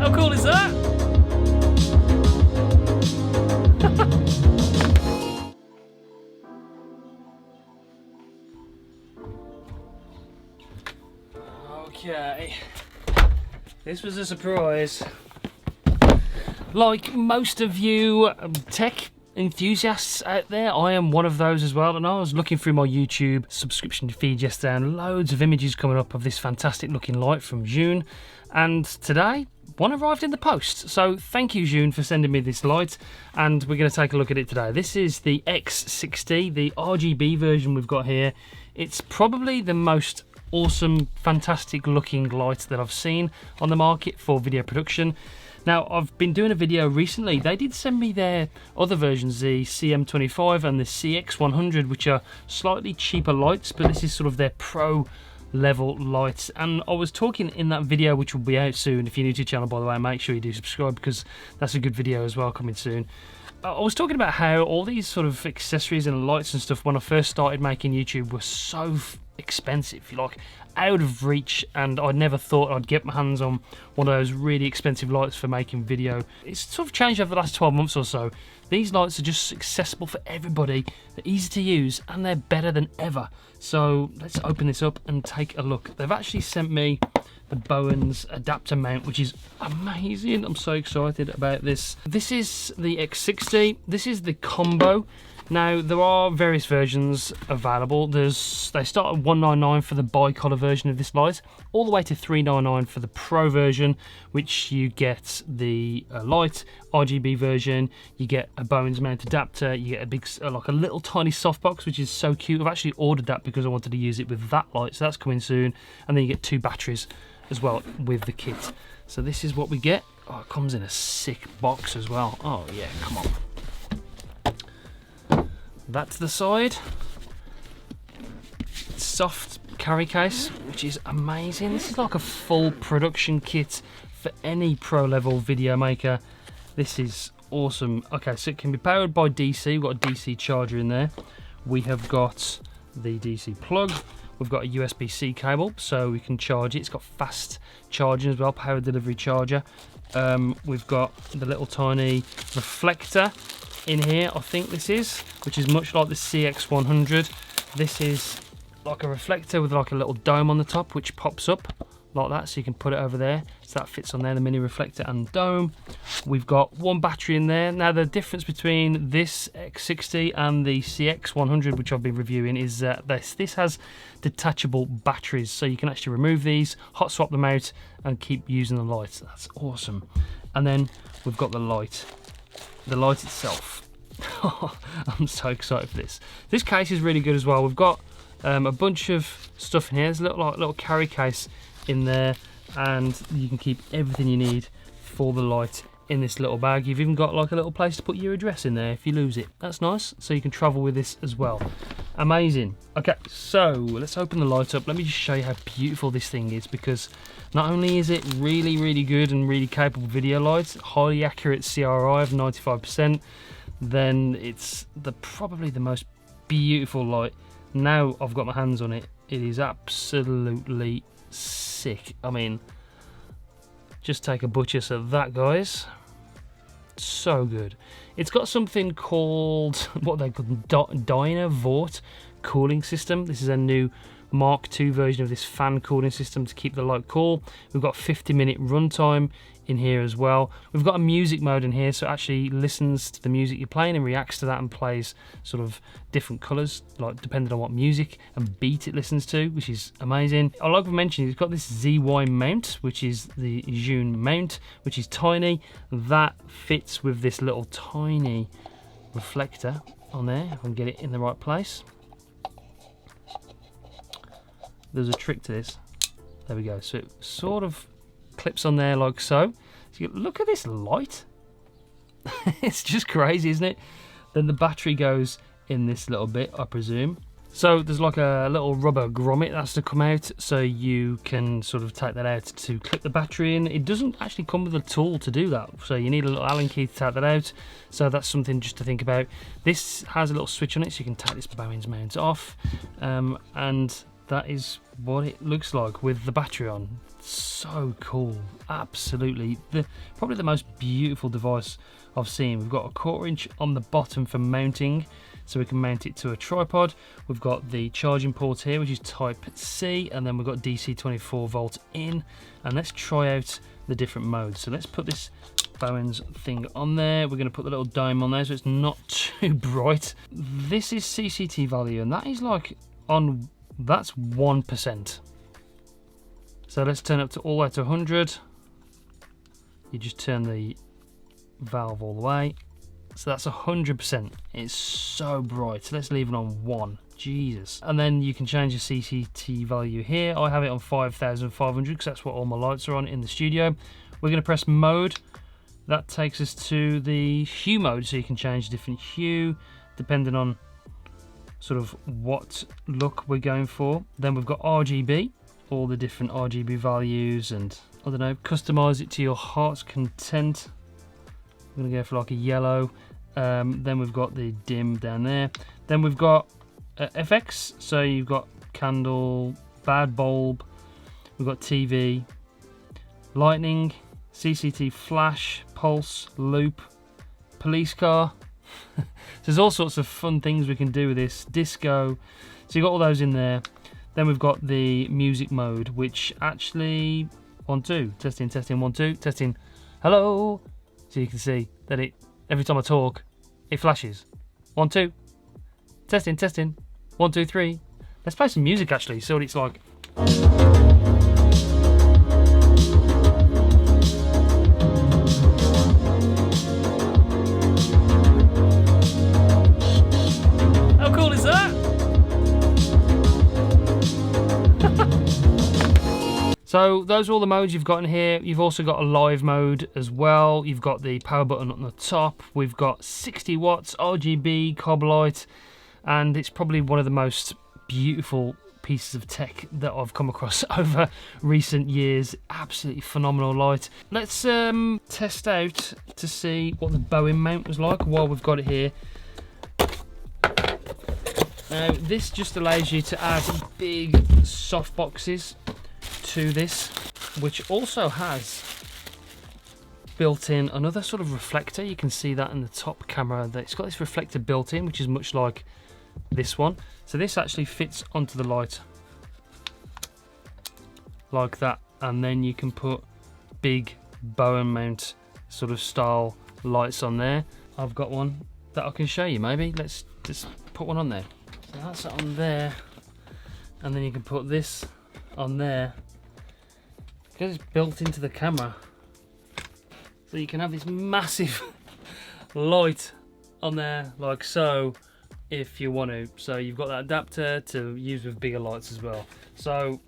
How cool is that? Okay, this was a surprise. Like most of you tech enthusiasts out there, I am one of those as well, and I was looking through my YouTube subscription feed yesterday and loads of images coming up of this fantastic looking light from Zhiyun, and today one arrived in the post. So thank you, Zhiyun, for sending me this light, and we're going to take a look at it today. This is the X60, the RGB version we've got here. It's probably the most awesome, fantastic looking light that I've seen on the market for video production. Now, I've been doing a video recently. They did send me their other versions, the CM25 and the CX100, which are slightly cheaper lights, but this is sort of their pro level lights. And I was talking in that video, which will be out soon. If you're new to the channel, by the way, make sure you do subscribe, because that's a good video as well coming soon. I was talking about how all these sort of accessories and lights and stuff when I first started making YouTube were so expensive, like out of reach, and I never thought I'd get my hands on one of those really expensive lights for making video. It's sort of changed over the last 12 months or so. These lights are just accessible for everybody, they're easy to use, and they're better than ever. So let's open this up and take a look. They've actually sent me the Bowens adapter mount, which is amazing. I'm so excited about this. This is the X60. This is the combo. Now, there are various versions available. They start at $199 for the bi-color version of this light, all the way to $399 for the pro version, which you get the light RGB version, you get a Bowens mount adapter, you get a big, like a little tiny softbox, which is so cute. I've actually ordered that because I wanted to use it with that light, so that's coming soon. And then you get 2 batteries as well with the kit. So this is what we get. Oh, it comes in a sick box as well. Oh yeah, come on. That to the side. Soft carry case, which is amazing. This is like a full production kit for any pro level video maker. This is awesome. Okay, so it can be powered by DC. We've got a DC charger in there. We have got the DC plug. We've got a USB-C cable, so we can charge it. It's got fast charging as well, power delivery charger. We've got the little tiny reflector in here, I think this is, which is much like the CX100. This is like a reflector with like a little dome on the top, which pops up like that, so you can put it over there. So that fits on there, the mini reflector and dome. We've got 1 battery in there. Now, the difference between this X60 and the CX100, which I've been reviewing, is that this has detachable batteries, so you can actually remove these, hot swap them out, and keep using the lights. That's awesome. And then we've got the light itself. I'm so excited for this. This case is really good as well. We've got a bunch of stuff in here. There's a little carry case in there, and you can keep everything you need for the light in this little bag. You've even got like a little place to put your address in there if you lose it. That's nice, so you can travel with this as well. Amazing. Okay, so let's open the light up. Let me just show you how beautiful this thing is, because not only is it really, really good and really capable video light, highly accurate CRI of 95%, then it's probably the most beautiful light. Now I've got my hands on it, it is absolutely sick. I mean, just take a butchers of that, guys. So good. It's got something called, what they call Dynavort cooling system. This is a new Mark II version of this fan cooling system to keep the light cool. We've got 50-minute runtime in here as well. We've got a music mode in here, so it actually listens to the music you're playing and reacts to that and plays sort of different colours, like depending on what music and beat it listens to, which is amazing. Like we mentioned, it's got this ZY mount, which is the Zhiyun mount, which is tiny. That fits with this little tiny reflector on there, if I can get it in the right place. There's a trick to this. There we go. So it sort of clips on there like so. So look at this light. It's just crazy, isn't it? Then the battery goes in this little bit, I presume. So there's like a little rubber grommet that has to come out, so you can sort of take that out to clip the battery in. It doesn't actually come with a tool to do that, so you need a little Allen key to take that out. So that's something just to think about. This has a little switch on it, so you can take this Bowens mount off, and that is what it looks like with the battery on. So cool, absolutely. Probably the most beautiful device I've seen. We've got a 1/4 inch on the bottom for mounting, so we can mount it to a tripod. We've got the charging port here, which is type C, and then we've got DC 24 volt in. And let's try out the different modes. So let's put this Bowens thing on there. We're going to put the little dome on there so it's not too bright. This is CCT value, and that is like on, that's 1%. So let's turn up to all the way to 100. You just turn the valve all the way. So that's 100%. It's so bright. So let's leave it on 1. Jesus. And then you can change the CCT value here. I have it on 5,500 because that's what all my lights are on in the studio. We're going to press mode. That takes us to the hue mode, so you can change different hue depending on sort of what look we're going for. Then we've got RGB, all the different RGB values, and I don't know, customize it to your heart's content. I'm gonna go for like a yellow. Then we've got the dim down there. Then we've got FX, so you've got candle, bad bulb, we've got TV, lightning, CCT flash, pulse, loop, police car. So there's all sorts of fun things we can do with this. Disco, so you've got all those in there. Then we've got the music mode, which actually, 1, 2, testing, testing, 1, 2, testing, hello. So you can see that it, every time I talk, it flashes. 1, 2, testing, testing, 1, 2, 3. Let's play some music actually, see what it's like. How cool is that? So those are all the modes you've got in here. You've also got a live mode as well. You've got the power button on the top. We've got 60 watts, RGB, cob light, and it's probably one of the most beautiful pieces of tech that I've come across over recent years. Absolutely phenomenal light. Let's test out to see what the Bowen mount was like while we've got it here. Now this just allows you to add big soft boxes to this, which also has built in another sort of reflector. You can see that in the top camera that it's got this reflector built in, which is much like this one. So this actually fits onto the light like that, and then you can put big Bowen mount sort of style lights on there. I've got one that I can show you. Maybe let's just put one on there. So that's on there, and then you can put this on there because it's built into the camera, so you can have this massive light on there like so if you want to. So you've got that adapter to use with bigger lights as well. So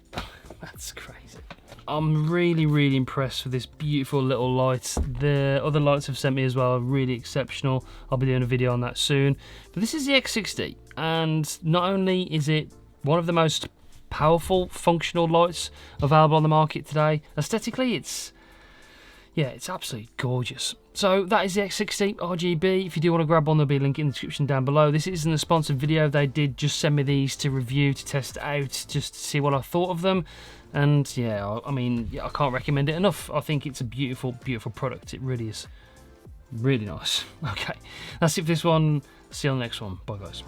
that's crazy. I'm really impressed with this beautiful little light. The other lights I've sent me as well are really exceptional. I'll be doing a video on that soon. But this is the X60, and not only is it one of the most powerful functional lights available on the market today, aesthetically it's absolutely gorgeous. So that is the X60 RGB. If you do want to grab one, there'll be a link in the description down below. This isn't a sponsored video. They did just send me these to review, to test out, just to see what I thought of them. And yeah, I mean, I can't recommend it enough. I think it's a beautiful product. It really is. Really nice. Okay, that's it for this one. See you on the next one. Bye guys.